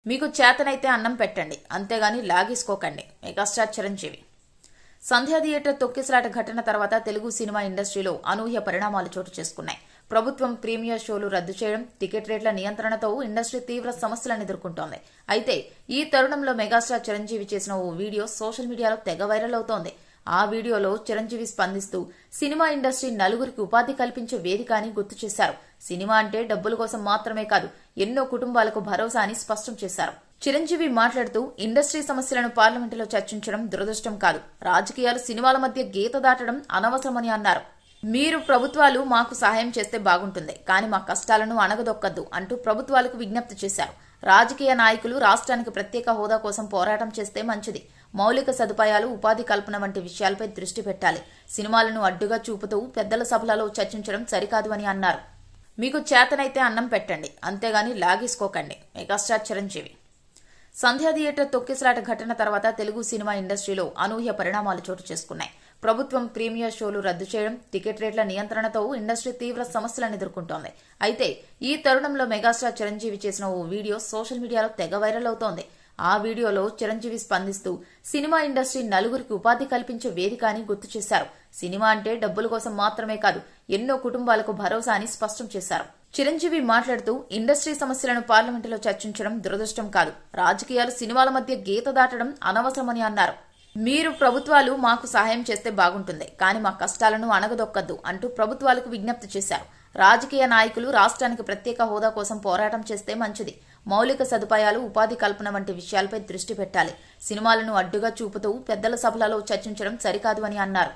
మీకు చేతనైతే అన్నం పెట్టండి, అంతేగాని లాగేసుకోకండి. మెగాస్టార్ చిరంజీవి. సంధ్యా థియేటర్ తొక్కిసలాట ఘటన తర్వాత తెలుగు సినిమా ఇండస్ట్రీలో అనూహ్య పరిణామాలు చోటు చేసుకున్నాయి. ప్రభుత్వం ప్రీమియర్ షోలు రద్దు చేయడం, టికెట్ రేట్ల నియంత్రణతో ఇండస్ట్రీ తీవ్ర సమస్యలను ఎదుర్కొంటోంది. అయితే ఈ తరుణంలో మెగాస్టార్ చిరంజీవి చేసిన ఓ వీడియో సోషల్ మీడియాలో తెగ వైరల్ అవుతోంది. ఆ వీడియోలో చిరంజీవి స్పందిస్తూ సినిమా ఇండస్ట్రీ నలుగురికి ఉపాధి కల్పించే వేదిక అని గుర్తు చేశారు. సినిమా అంటే డబ్బుల కోసం మాత్రమే కాదు, ఎన్నో కుటుంబాలకు భరోసా అని స్పష్టం చేశారు. చిరంజీవి మాట్లాడుతూ ఇండస్ట్రీ సమస్యలను పార్లమెంటులో చర్చించడం దురదృష్టం కాదు, రాజకీయాలు సినిమాల మధ్య గీత దాటడం అనవసరమని అన్నారు. మీరు ప్రభుత్వాలు మాకు సహాయం చేస్తే బాగుంటుంది, కానీ మా కష్టాలను అణగదొక్కద్దు అంటూ ప్రభుత్వాలకు విజ్ఞప్తి చేశారు. రాజకీయ నాయకులు రాష్ట్రానికి ప్రత్యేక హోదా కోసం పోరాటం చేస్తే మంచిది, మౌలిక సదుపాయాలు, ఉపాధి కల్పన వంటి విషయాలపై దృష్టి పెట్టాలి. సినిమాలను అడ్డుగా చూపుతూ పెద్దల సభలలో చర్చించడం సరికాదు అని అన్నారు. మీకు చేతనైతే అన్నం పెట్టండి, అంతేగాని లాగేసుకోకండి. మెగాస్టార్ చిరంజీవి. సంధ్యా థియేటర్ తొక్కిసలాట ఘటన తర్వాత తెలుగు సినిమా ఇండస్ట్రీలో అనూహ్య పరిణామాలు చోటు చేసుకున్నాయి. ప్రభుత్వం ప్రీమియర్ షోలు రద్దు చేయడం, టికెట్ రేట్ల నియంత్రణతో ఇండస్ట్రీ తీవ్ర సమస్యలను ఎదుర్కొంటోంది. అయితే ఈ తరుణంలో మెగాస్టార్ చిరంజీవి చేసిన ఓ వీడియో సోషల్ మీడియాలో తెగ వైరల్ అవుతోంది. ఆ వీడియోలో చిరంజీవి స్పందిస్తూ సినిమా ఇండస్ట్రీ నలుగురికి ఉపాధి కల్పించే వేదిక అని గుర్తు చేశారు. సినిమా అంటే డబ్బుల కోసం మాత్రమే కాదు, ఎన్నో కుటుంబాలకు భరోసా అని స్పష్టం చేశారు. చిరంజీవి మాట్లాడుతూ ఇండస్ట్రీ సమస్యలను పార్లమెంటులో చర్చించడం దురదృష్టం కాదు, రాజకీయాలు సినిమాల మధ్య గీత దాటడం అనవసరమని అన్నారు. మీరు ప్రభుత్వాలు మాకు సహాయం చేస్తే బాగుంటుంది, కానీ మా కష్టాలను అణగదొక్కద్దు అంటూ ప్రభుత్వాలకు విజ్ఞప్తి చేశారు. రాజకీయ నాయకులు రాష్ట్రానికి ప్రత్యేక హోదా కోసం పోరాటం చేస్తే మంచిది, మౌలిక సదుపాయాలు, ఉపాధి కల్పన వంటి విషయాలపై దృష్టి పెట్టాలి. సినిమాలను అడ్డుగా చూపుతూ పెద్దల సభలలో చర్చించడం సరికాదు అని అన్నారు.